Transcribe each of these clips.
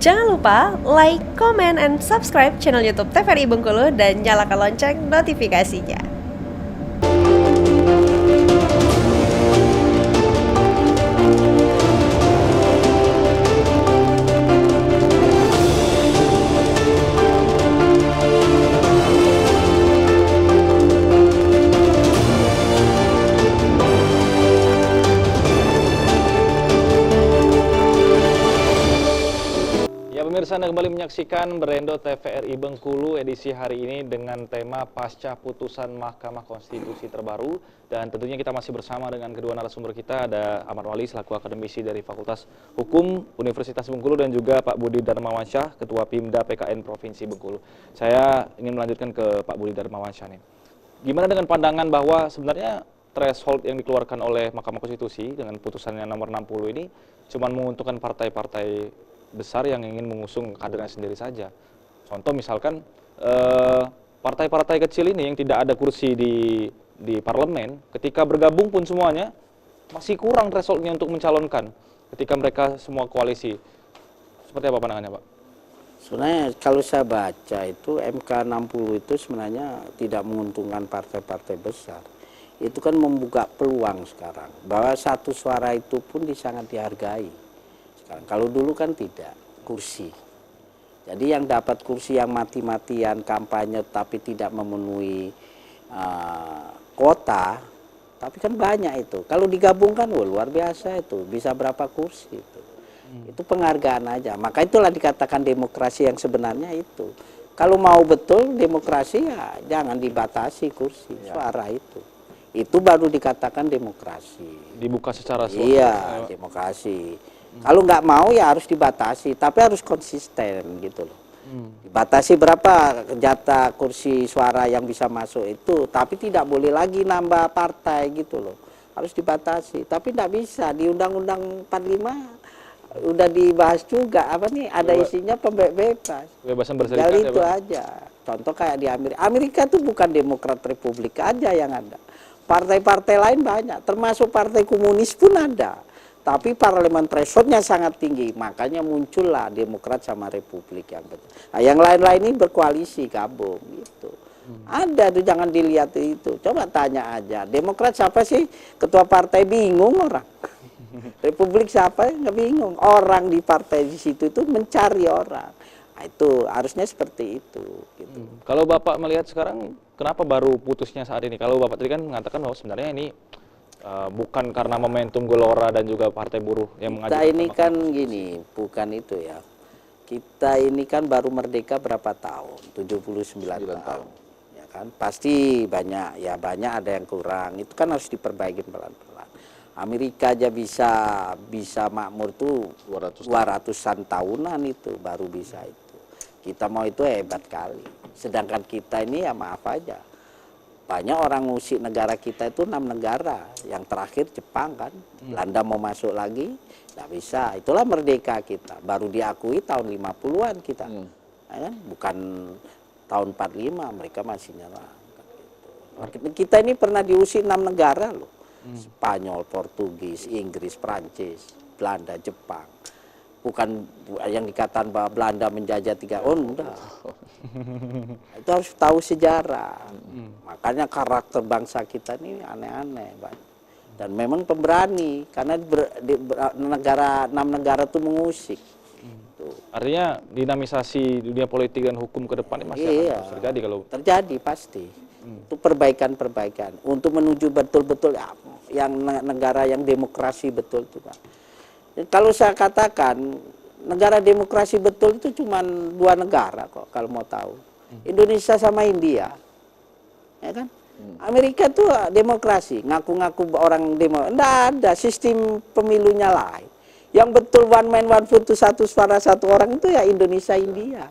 Jangan lupa like, comment, and subscribe channel YouTube TVRI Bengkulu dan nyalakan lonceng notifikasinya. Pemirsa, Anda kembali menyaksikan Berendo TVRI Bengkulu edisi hari ini dengan tema Pasca Putusan Mahkamah Konstitusi Terbaru. Dan tentunya kita masih bersama dengan kedua narasumber kita, ada Ahmad Wali selaku akademisi dari Fakultas Hukum Universitas Bengkulu dan juga Pak Budi Darmawansyah, Ketua Pimda PKN Provinsi Bengkulu. Saya ingin melanjutkan ke Pak Budi Darmawansyah nih. Gimana dengan pandangan bahwa sebenarnya threshold yang dikeluarkan oleh Mahkamah Konstitusi dengan putusannya nomor 60 ini cuma menguntungkan partai-partai besar yang ingin mengusung kadernya sendiri saja. Contoh misalkan partai-partai kecil ini yang tidak ada kursi di parlemen, ketika bergabung pun semuanya masih kurang thresholdnya untuk mencalonkan ketika mereka semua koalisi. Seperti apa pandangannya, Pak? Sebenarnya kalau saya baca itu MK 60 itu sebenarnya tidak menguntungkan partai-partai besar. Itu kan membuka peluang sekarang bahwa satu suara itu pun sangat dihargai. Kalau dulu kan tidak, kursi. Jadi yang dapat kursi yang mati-matian kampanye tapi tidak memenuhi kuota, tapi kan banyak itu. Kalau digabungkan, luar biasa itu, bisa berapa kursi itu. Itu penghargaan aja. Maka itulah dikatakan demokrasi yang sebenarnya itu. Kalau mau betul demokrasi ya jangan dibatasi kursi, suara itu. Itu baru dikatakan demokrasi. Dibuka secara suara. Iya, demokrasi. Kalau nggak mau ya harus dibatasi, tapi harus konsisten gitu loh. Dibatasi berapa jatah kursi suara yang bisa masuk itu, tapi tidak boleh lagi nambah partai gitu loh. Harus dibatasi, tapi nggak bisa. Di Undang-Undang 45 udah dibahas juga, apa nih, ada isinya bebas. Kebebasan berserikat ya, itu aja. Contoh kayak di Amerika. Amerika itu bukan Demokrat Republik aja yang ada. Partai-partai lain banyak, termasuk partai komunis pun ada. Tapi parlemen thresholdnya sangat tinggi, makanya muncullah Demokrat sama Republik yang betul. Nah, yang lain-lain ini berkoalisi, gabung gitu. Ada tuh, jangan dilihat itu. Coba tanya aja, Demokrat siapa sih? Ketua partai bingung orang. Republik siapa? Nggak bingung. Orang di partai di situ itu mencari orang. Nah, itu harusnya seperti itu. Gitu. Kalau Bapak melihat sekarang, kenapa baru putusnya saat ini? Kalau Bapak tadi kan mengatakan bahwa sebenarnya ini bukan karena momentum Gelora dan juga Partai Buruh yang mengajukan. Kita ini kan gini, bukan itu ya. Kita ini kan baru merdeka berapa tahun? 79 tahun. Ya kan? Pasti banyak, ya banyak ada yang kurang. Itu kan harus diperbaiki pelan-pelan. Amerika aja bisa makmur tuh 200-an tahunan itu baru bisa itu. Kita mau itu hebat kali. Sedangkan kita ini ya maaf aja. Banyak orang ngusik negara kita itu 6 negara. Yang terakhir Jepang kan. Belanda mau masuk lagi, nggak bisa. Itulah merdeka kita. Baru diakui tahun 50-an kita. Ya kan? Bukan tahun 45, mereka masih nyerang. Gitu. Kita ini pernah diusik 6 negara loh. Spanyol, Portugis, Inggris, Prancis, Belanda, Jepang. Bukan yang dikatakan bahwa Belanda menjajah 3 enggak. Itu harus tahu sejarah. Makanya karakter bangsa kita ini aneh-aneh, dan memang pemberani karena 6 negara itu mengusik. Artinya dinamisasi dunia politik dan hukum ke depan ini masih akan terus terjadi kalau terjadi pasti. Itu perbaikan-perbaikan untuk menuju betul-betul yang negara yang demokrasi betul itu, Pak. Kalau saya katakan negara demokrasi betul itu cuma 2 negara kok kalau mau tahu. Indonesia sama India. Ya kan? Amerika tuh demokrasi, ngaku-ngaku orang demo. Enggak ada, sistem pemilunya lain. Yang betul one man one vote, satu suara satu orang itu ya Indonesia India.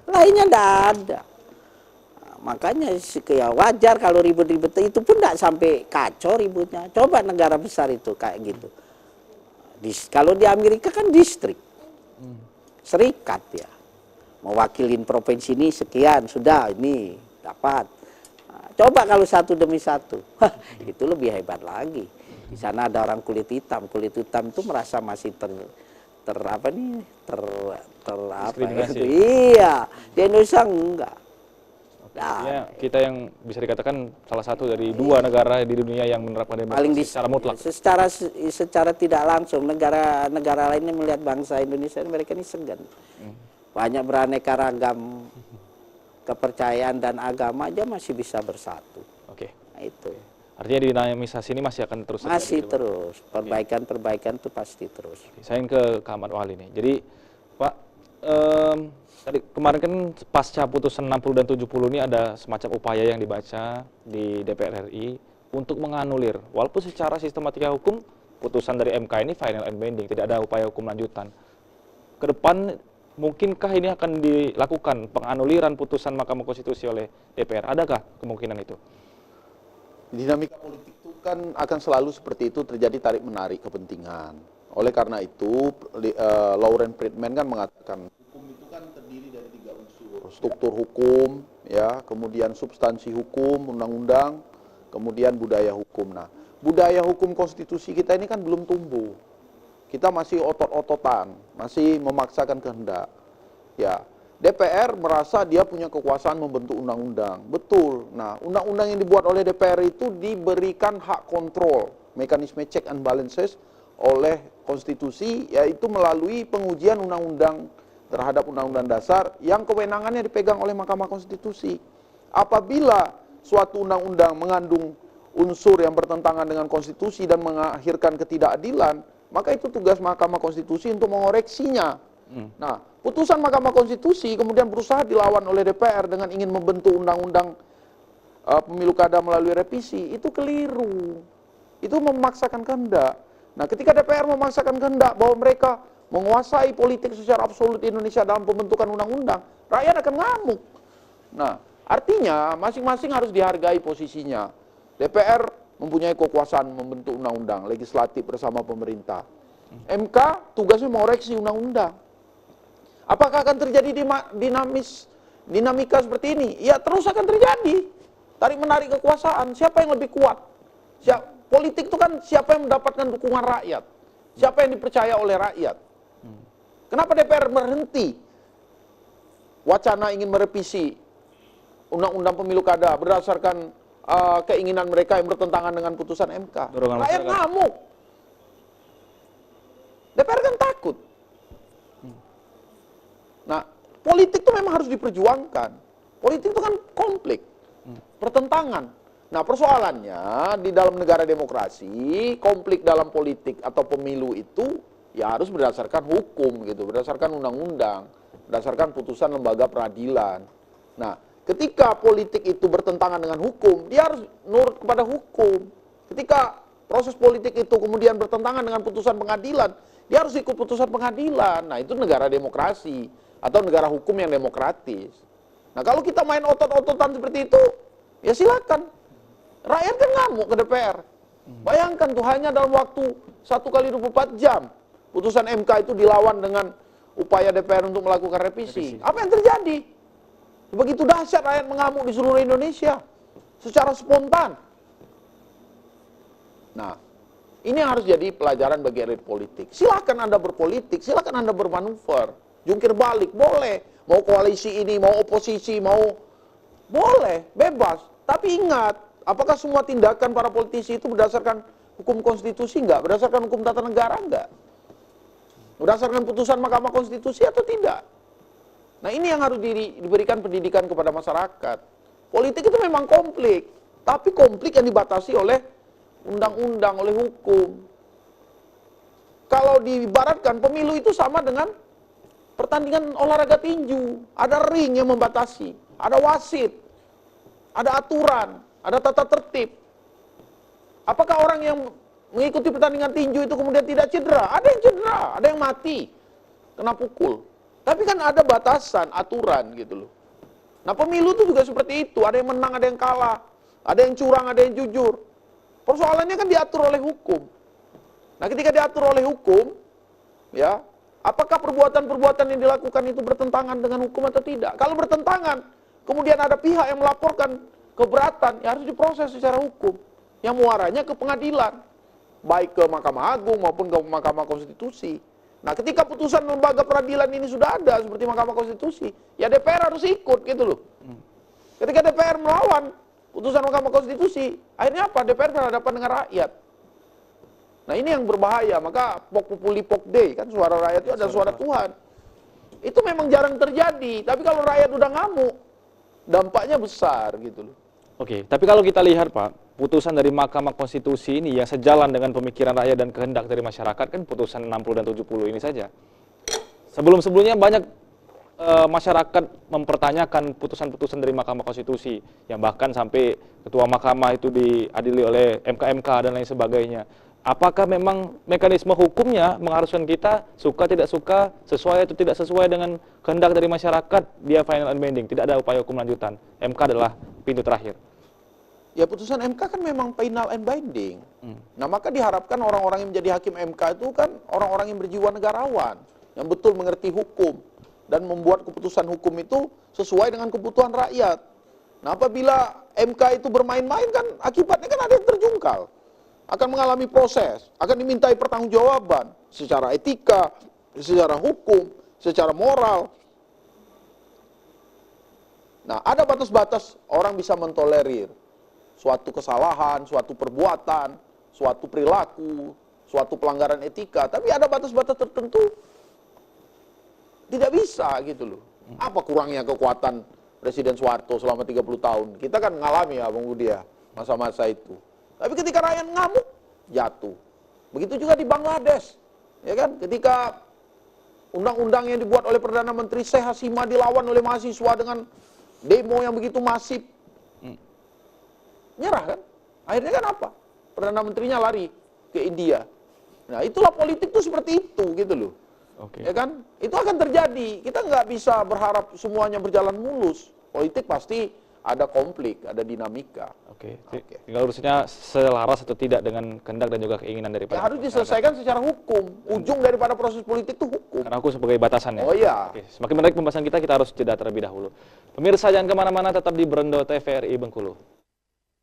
Lainnya enggak ada. Nah, makanya ya wajar kalau ribut-ribut itu pun enggak sampai kacau ributnya. Coba negara besar itu kayak gitu. Kalau di Amerika kan distrik, serikat ya, mewakilin provinsi ini sekian, sudah ini dapat. Nah, coba kalau satu demi satu, itu lebih hebat lagi. Di sana ada orang kulit hitam itu merasa masih Diskriminasi. Iya, di Indonesia enggak. Nah, Ya, kita yang bisa dikatakan salah satu dari dua negara di dunia yang menerapkan paling demokrasi secara mutlak. secara tidak langsung negara lainnya melihat bangsa Indonesia mereka ini segan. Banyak beraneka ragam kepercayaan dan agama aja masih bisa bersatu. Oke. Nah, itu. Artinya dinamisasi ini masih akan terus terjadi Masih gitu, Pak? terus. Perbaikan itu pasti terus. Saya ingin ke Ahmad Wali nih. Jadi, Pak, tadi kemarin kan pasca putusan 60 dan 70 ini ada semacam upaya yang dibaca di DPR RI untuk menganulir. Walaupun secara sistematika hukum, putusan dari MK ini final and binding, tidak ada upaya hukum lanjutan. Ke depan, mungkinkah ini akan dilakukan penganuliran putusan Mahkamah Konstitusi oleh DPR? Adakah kemungkinan itu? Dinamika politik itu kan akan selalu seperti itu, terjadi tarik-menarik kepentingan. Oleh karena itu, Lauren Friedman kan mengatakan hukum itu kan terdiri dari 3 unsur. Struktur hukum, ya, kemudian substansi hukum, undang-undang, kemudian budaya hukum. Nah, budaya hukum konstitusi kita ini kan belum tumbuh. Kita masih otot-ototan, masih memaksakan kehendak. Ya, DPR merasa dia punya kekuasaan membentuk undang-undang. Betul. Nah, undang-undang yang dibuat oleh DPR itu diberikan hak kontrol, mekanisme check and balances oleh konstitusi, yaitu melalui pengujian undang-undang terhadap undang-undang dasar yang kewenangannya dipegang oleh Mahkamah Konstitusi. Apabila suatu undang-undang mengandung unsur yang bertentangan dengan konstitusi dan mengakhirkan ketidakadilan, maka itu tugas Mahkamah Konstitusi untuk mengoreksinya. Nah, putusan Mahkamah Konstitusi kemudian berusaha dilawan oleh DPR dengan ingin membentuk undang-undang pemilu kada melalui revisi, itu keliru. Itu memaksakan kehendak. Nah, ketika DPR memaksakan kehendak bahwa mereka menguasai politik secara absolut di Indonesia dalam pembentukan undang-undang, rakyat akan ngamuk. Nah, artinya masing-masing harus dihargai posisinya. DPR mempunyai kekuasaan membentuk undang-undang, legislatif bersama pemerintah. MK tugasnya mengoreksi undang-undang. Apakah akan terjadi dinamika seperti ini? Ya, terus akan terjadi. Tarik-menarik kekuasaan, siapa yang lebih kuat? Politik itu kan siapa yang mendapatkan dukungan rakyat? Siapa yang dipercaya oleh rakyat? Kenapa DPR berhenti wacana ingin merevisi undang-undang pemilu kada berdasarkan keinginan mereka yang bertentangan dengan putusan MK? Rakyat ngamuk. DPR kan takut. Nah, politik itu memang harus diperjuangkan. Politik itu kan konflik, pertentangan. Nah, persoalannya di dalam negara demokrasi, konflik dalam politik atau pemilu itu ya harus berdasarkan hukum gitu, berdasarkan undang-undang, berdasarkan putusan lembaga peradilan. Nah, ketika politik itu bertentangan dengan hukum, dia harus nurut kepada hukum. Ketika proses politik itu kemudian bertentangan dengan putusan pengadilan, dia harus ikut putusan pengadilan. Nah, itu negara demokrasi atau negara hukum yang demokratis. Nah, kalau kita main otot-ototan seperti itu, ya silakan. Rakyat kan ngamuk ke DPR. Bayangkan tuh hanya dalam waktu 1 kali 24 jam, putusan MK itu dilawan dengan upaya DPR untuk melakukan revisi. Apa yang terjadi? Begitu dahsyat rakyat mengamuk di seluruh Indonesia secara spontan. Nah, ini harus jadi pelajaran bagi elit politik. Silakan Anda berpolitik, silakan Anda bermanuver, jungkir balik, boleh. Mau koalisi ini, mau oposisi, boleh, bebas. Tapi ingat, apakah semua tindakan para politisi itu berdasarkan hukum konstitusi enggak? Berdasarkan hukum tata negara enggak? Berdasarkan putusan Mahkamah Konstitusi atau tidak? Nah, ini yang harus diberikan pendidikan kepada masyarakat. Politik itu memang konflik, tapi konflik yang dibatasi oleh undang-undang, oleh hukum. Kalau diibaratkan pemilu itu sama dengan pertandingan olahraga tinju. Ada ring yang membatasi, ada wasit, ada aturan, ada tata tertib. Apakah orang yang mengikuti pertandingan tinju itu kemudian tidak cedera? Ada yang cedera, ada yang mati, kena pukul. Tapi kan ada batasan, aturan gitu loh. Nah, pemilu itu juga seperti itu. Ada yang menang, ada yang kalah. Ada yang curang, ada yang jujur. Persoalannya kan diatur oleh hukum. Nah, ketika diatur oleh hukum, ya, apakah perbuatan-perbuatan yang dilakukan itu bertentangan dengan hukum atau tidak? Kalau bertentangan, kemudian ada pihak yang melaporkan keberatan, ya harus diproses secara hukum. Yang muaranya ke pengadilan, baik ke Mahkamah Agung maupun ke Mahkamah Konstitusi. Nah, ketika putusan lembaga peradilan ini sudah ada seperti Mahkamah Konstitusi, ya DPR harus ikut gitu loh. Ketika DPR melawan putusan Mahkamah Konstitusi, akhirnya apa? DPR berhadapan dengan rakyat. Nah, ini yang berbahaya. Maka pok populi pok dei, kan suara rakyat itu adalah suara Tuhan. Itu memang jarang terjadi. Tapi kalau rakyat udah ngamuk, dampaknya besar gitu loh. Oke, tapi kalau kita lihat Pak, putusan dari Mahkamah Konstitusi ini yang sejalan dengan pemikiran rakyat dan kehendak dari masyarakat kan putusan 60 dan 70 ini saja. Sebelum-sebelumnya banyak masyarakat mempertanyakan putusan-putusan dari Mahkamah Konstitusi yang bahkan sampai ketua mahkamah itu diadili oleh MK-MK dan lain sebagainya. Apakah memang mekanisme hukumnya mengharuskan kita suka tidak suka, sesuai atau tidak sesuai dengan kehendak dari masyarakat, dia final and binding, tidak ada upaya hukum lanjutan. MK adalah pintu terakhir. Ya putusan MK kan memang final and binding. Nah, maka diharapkan orang-orang yang menjadi hakim MK itu kan orang-orang yang berjiwa negarawan, yang betul mengerti hukum dan membuat keputusan hukum itu sesuai dengan kebutuhan rakyat. Nah, apabila MK itu bermain-main kan akibatnya kan ada yang terjungkal. Akan mengalami proses, akan dimintai pertanggungjawaban secara etika, secara hukum, secara moral. Nah, ada batas-batas orang bisa mentolerir suatu kesalahan, suatu perbuatan, suatu perilaku, suatu pelanggaran etika, tapi ada batas-batas tertentu tidak bisa gitu loh. Apa kurangnya kekuatan Presiden Soeharto selama 30 tahun? Kita kan ngalami ya Bang Budi ya, masa-masa itu. Tapi ketika rakyat ngamuk, jatuh. Begitu juga di Bangladesh. Ya kan? Ketika undang-undang yang dibuat oleh Perdana Menteri Sheikh Hasina dilawan oleh mahasiswa dengan demo yang begitu masif. Nyerah kan? Akhirnya kan apa? Perdana Menterinya lari ke India. Nah, itulah politik itu seperti itu gitu loh. Oke. Ya kan? Itu akan terjadi. Kita nggak bisa berharap semuanya berjalan mulus. Politik pasti ada konflik, ada dinamika. Oke. Tinggal urusnya selaras atau tidak dengan kehendak dan juga keinginan daripada Ya, harus diselesaikan secara hukum. Ujung daripada proses politik itu hukum. karena hukum sebagai batasan ya. Oh iya. Oke, semakin menarik pembahasan kita harus jeda terlebih dahulu. Pemirsa jangan kemana-mana, tetap di Brendo TVRI Bengkulu.